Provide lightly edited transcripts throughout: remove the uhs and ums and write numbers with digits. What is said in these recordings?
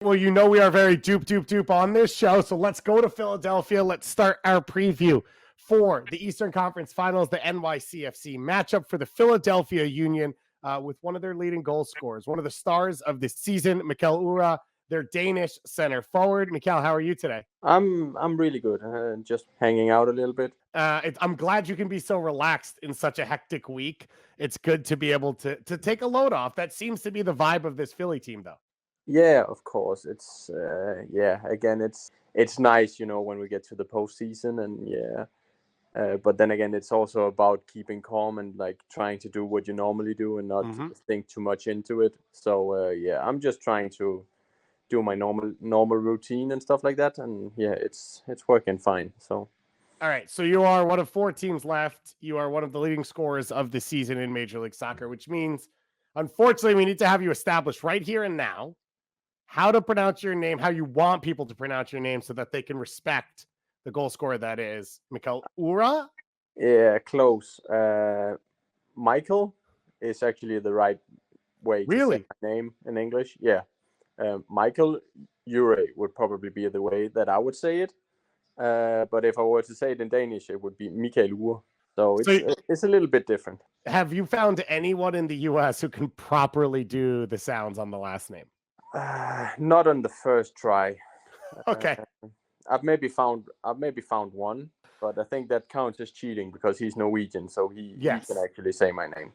Well, you know we are very dupe on this show, so let's go to Philadelphia. Let's start our preview for the Eastern Conference Finals, the NYCFC matchup for the Philadelphia Union with one of their leading goal scorers, one of the stars of the season, Mikel Ura, their Danish center forward. Mikel, how are you today? I'm really good. Just hanging out a little bit. I'm glad you can be so relaxed in such a hectic week. It's good to be able to take a load off. That seems to be the vibe of this Philly team, though. Yeah, of course. It's Again, it's nice, when we get to the postseason, and but then again, it's also about keeping calm and like trying to do what you normally do and not think too much into it. So I'm just trying to do my normal routine and stuff like that, and it's working fine. So. All right, so you are one of 4 teams left. You are one of the leading scorers of the season in Major League Soccer, which means, unfortunately, we need to have you establish right here and now how to pronounce your name, how you want people to pronounce your name so that they can respect the goal scorer that is Mikel Ura. Yeah, close. Michael is actually the right way to say my name in English. Yeah. Michael Ure would probably be the way that I would say it. But if I were to say it in Danish, it would be Michael Ure. So it's a little bit different. Have you found anyone in the U.S. who can properly do the sounds on the last name? Not on the first try. Okay. I've maybe found one, but I think that counts as cheating because he's Norwegian, so he can actually say my name.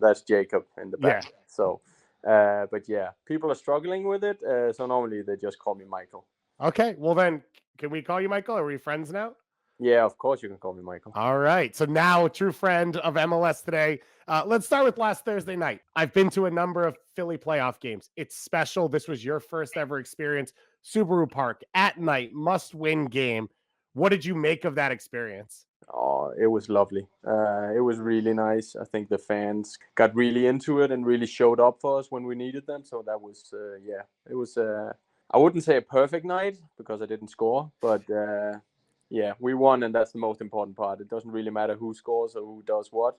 That's Jacob in the back. Yeah. So, but yeah, people are struggling with it. So normally they just call me Michael. Okay. Well, then, can we call you Michael? Are we friends now? Yeah, of course you can call me Michael. All right. So now a true friend of MLS today. Let's start with last Thursday night. I've been to a number of Philly playoff games. It's special. This was your first ever experience. Subaru Park at night, must-win game. What did you make of that experience? Oh, it was lovely. It was really nice. I think the fans got really into it and really showed up for us when we needed them. So that was, it was, I wouldn't say a perfect night because I didn't score, but we won, and that's the most important part. It doesn't really matter who scores or who does what.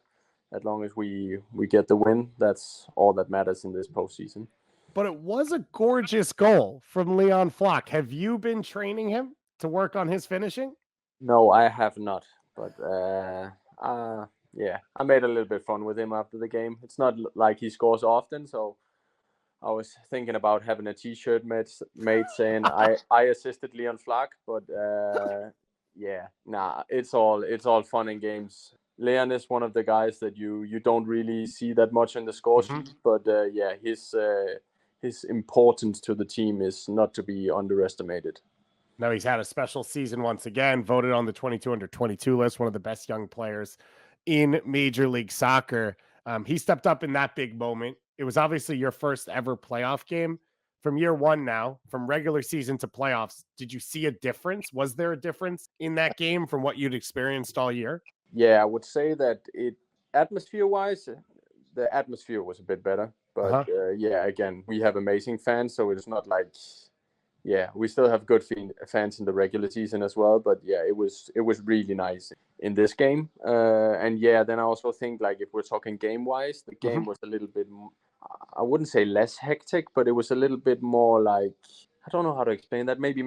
As long as we get the win, that's all that matters in this postseason. But it was a gorgeous goal from Leon Flock. Have you been training him to work on his finishing? No, I have not. But I made a little bit fun with him after the game. It's not like he scores often, so I was thinking about having a T-shirt made saying I assisted Leon Flock, but it's all fun and games. Leon is one of the guys that you don't really see that much in the score sheet, but his importance to the team is not to be underestimated. No, he's had a special season once again, voted on the 22 under 22 list, one of the best young players in Major League Soccer. He stepped up in that big moment. It was obviously your first ever playoff game. From year one now, from regular season to playoffs, did you see a difference? Was there a difference in that game from what you'd experienced all year? Yeah, I would say that atmosphere-wise, the atmosphere was a bit better. But again, we have amazing fans, so it's not like... Yeah, we still have good fans in the regular season as well, but yeah, it was really nice in this game. Then I also think, like, if we're talking game-wise, the game was a little bit, I wouldn't say less hectic, but it was a little bit more like, I don't know how to explain that, maybe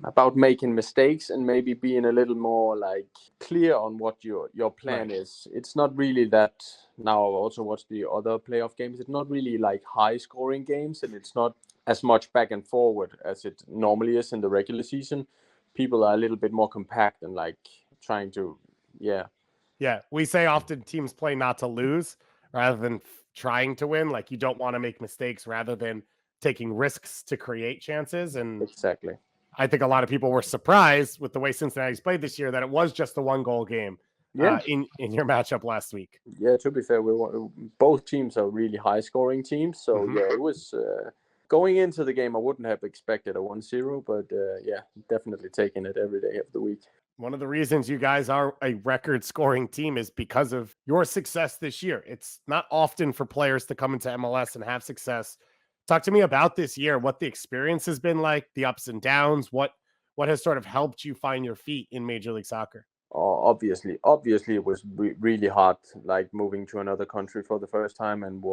about making mistakes and maybe being a little more like clear on what your plan is. It's not really that. Now I also watched the other playoff games. It's not really like high scoring games, and it's not as much back and forward as it normally is in the regular season. People are a little bit more compact and like trying to, Yeah, we say often teams play not to lose rather than trying to win. Like, you don't want to make mistakes rather than taking risks to create chances. And exactly, I think a lot of people were surprised with the way Cincinnati's played this year that it was just a 1-goal game in your matchup last week. Yeah, to be fair, both teams are really high scoring teams. So it was going into the game, I wouldn't have expected a 1-0, but definitely taking it every day of the week. One of the reasons you guys are a record scoring team is because of your success this year. It's not often for players to come into MLS and have success. Talk to me about this year, what the experience has been like, the ups and downs, what has sort of helped you find your feet in Major League Soccer. Obviously, it was really hard, like moving to another country for the first time and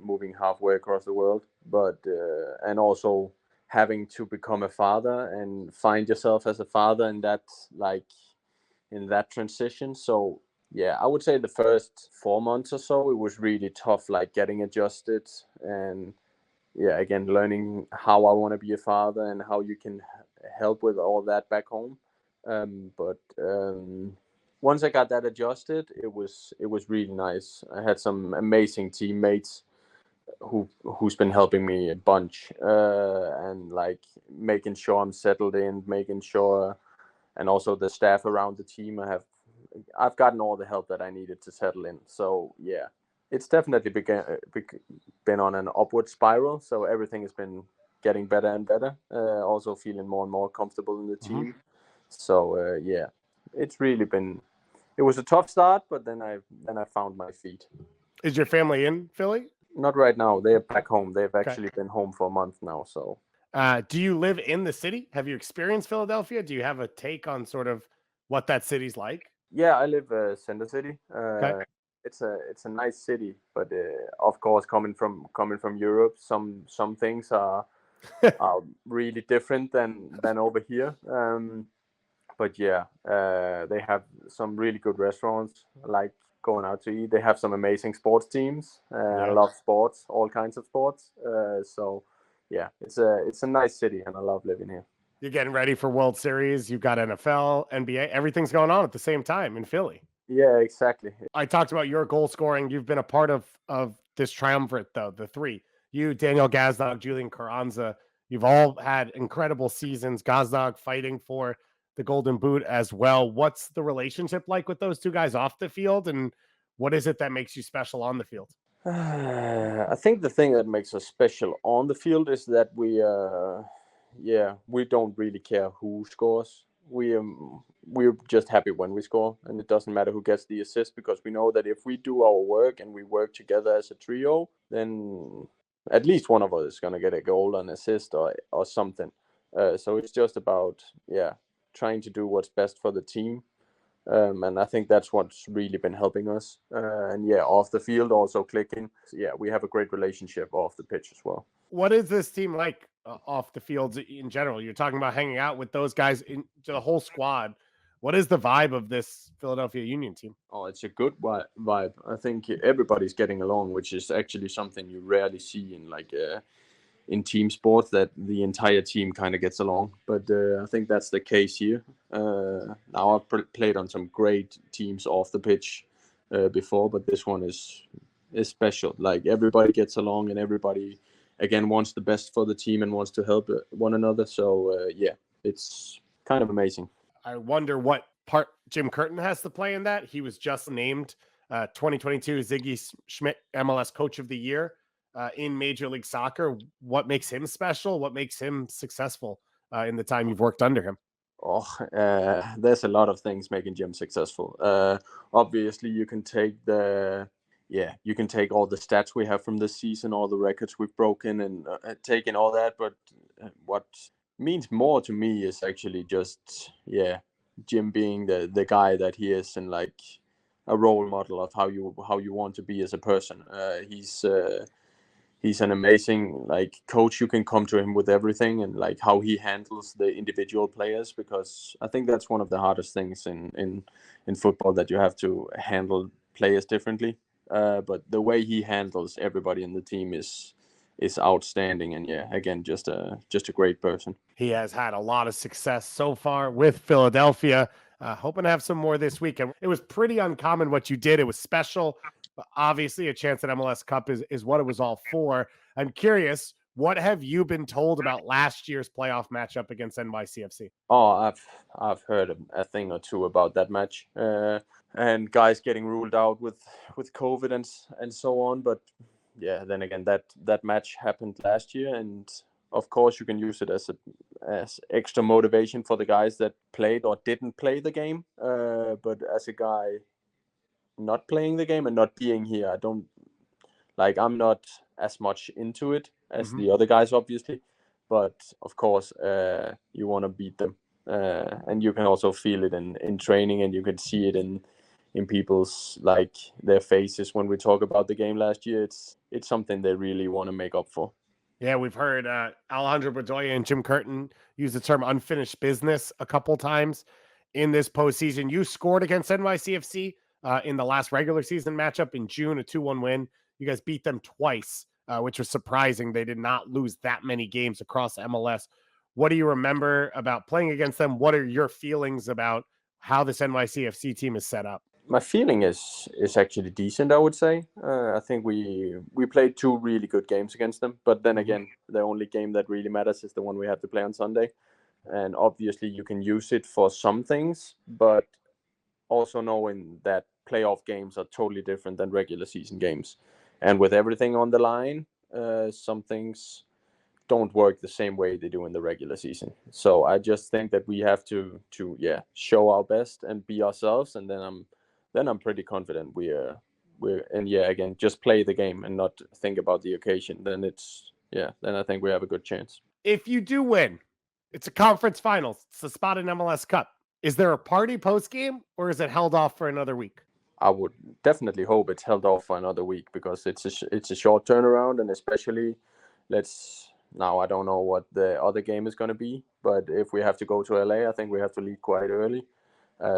moving halfway across the world. But and also having to become a father and find yourself as a father in that, like, in that transition. So yeah, I would say the first 4 months or so it was really tough, like getting adjusted and yeah, again learning how I want to be a father and how you can help with all that back home. But once I got that adjusted, it was really nice. I had some amazing teammates who's been helping me a bunch, and like making sure I'm settled in, making sure, and also the staff around the team. I've gotten all the help that I needed to settle in. So yeah, it's definitely been on an upward spiral. So everything has been getting better and better. Also feeling more and more comfortable in the team. So yeah, it's really been. It was a tough start, but then I found my feet. Is your family in Philly? Not right now. They're back home. They've Okay. actually been home for a month now. So Do you live in the city? Have you experienced Philadelphia? Do you have a take on sort of what that city's like? yeah, I live Center City. Okay. It's a nice city, but of course, coming from Europe, some things are really different than over here. But yeah, they have some really good restaurants. I like going out to eat. They have some amazing sports teams. I Yeah. love sports, all kinds of sports. So yeah, it's a nice city, and I love living here. You're getting ready for World Series. You've got NFL, NBA. Everything's going on at the same time in Philly. Yeah, exactly. I talked about your goal scoring. You've been a part of this triumvirate, though. The three, you, Daniel Gazdag, Julian Carranza. You've all had incredible seasons. Gazdag fighting for the Golden Boot as well. What's the relationship like with those two guys off the field, and what is it that makes you special on the field? I think the thing that makes us special on the field is that we don't really care who scores. We're just happy when we score, and it doesn't matter who gets the assist because we know that if we do our work and we work together as a trio, then at least one of us is gonna get a goal, an assist, or something. So it's just about trying to do what's best for the team. And I think that's what's really been helping us. And yeah, off the field also clicking. Yeah, we have a great relationship off the pitch as well. What is this team like off the field in general? You're talking about hanging out with those guys in the whole squad. What is the vibe of this Philadelphia Union team? Oh, it's a good vibe. I think everybody's getting along, which is actually something you rarely see in in team sports, that the entire team kind of gets along. But I think that's the case here. Now I've played on some great teams off the pitch before, but this one is special. Like everybody gets along, and everybody again wants the best for the team and wants to help one another. So yeah, it's kind of amazing. I wonder what part Jim Curtin has to play in that. He was just named 2022 Ziggy Schmidt MLS Coach of the Year in Major League Soccer. What makes him special? What makes him successful in the time you've worked under him? Oh, there's a lot of things making Jim successful. Obviously, you can take you can take all the stats we have from this season, all the records we've broken, and taken all that. But what means more to me is actually just Jim being the guy that he is, and like a role model of how you want to be as a person. He's an amazing like coach. You can come to him with everything, and like how he handles the individual players, because I think that's one of the hardest things in football, that you have to handle players differently. But the way he handles everybody in the team is outstanding, and yeah, again, just a great person. He has had a lot of success so far with Philadelphia. Hoping to have some more this weekend. It was pretty uncommon what you did. It was special. But obviously, a chance at MLS Cup is what it was all for. I'm curious, what have you been told about last year's playoff matchup against NYCFC? Oh, I've heard a thing or two about that match, and guys getting ruled out with COVID and so on. But yeah, then again, that match happened last year, and of course you can use it as extra motivation for the guys that played or didn't play the game. But as a guy not playing the game and not being here, I don't like. I'm not as much into it as the other guys, obviously. But of course, you want to beat them. and you can also feel it in training, and you can see it in people's like their faces when we talk about the game last year. It's something they really want to make up for. Yeah, we've heard Alejandro Bedoya and Jim Curtin use the term unfinished business a couple times in this postseason. You scored against NYCFC in the last regular season matchup in June, a 2-1 win. You guys beat them twice, which was surprising. They did not lose that many games across MLS. What do you remember about playing against them? What are your feelings about how this NYCFC team is set up? My feeling is actually decent, I would say. I think we played 2 really good games against them, but then again, the only game that really matters is the one we have to play on Sunday. And obviously, you can use it for some things, but also knowing that playoff games are totally different than regular season games, and with everything on the line, some things don't work the same way they do in the regular season. So I just think that we have to show our best and be ourselves, and then I'm pretty confident we're and again, just play the game and not think about the occasion. Then then I think we have a good chance. If you do win, it's a conference finals. It's the spot in MLS Cup. Is there a party post game, or is it held off for another week? I would definitely hope it's held off for another week, because it's a short turnaround, and especially now I don't know what the other game is going to be, but if we have to go to LA, I think we have to leave quite early.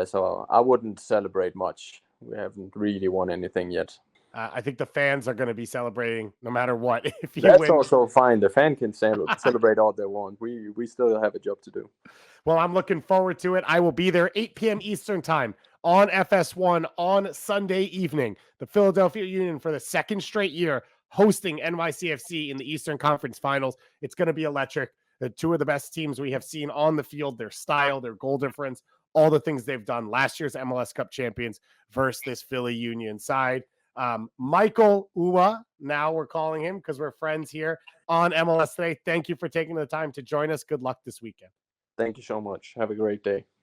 So I wouldn't celebrate much. We haven't really won anything yet. I think the fans are going to be celebrating no matter what. If you That's win, also fine. The fan can celebrate all they want. We still have a job to do. Well, I'm looking forward to it. I will be there 8 p.m. Eastern time on FS1 on Sunday evening. The Philadelphia Union, for the second straight year, hosting NYCFC in the Eastern Conference Finals. It's going to be electric. The 2 of the best teams we have seen on the field, their style, their goal difference, all the things they've done. Last year's MLS Cup champions versus this Philly Union side. Michael Uwa, now we're calling him because we're friends here on MLS Today. Thank you for taking the time to join us. Good luck this weekend. Thank you so much. Have a great day.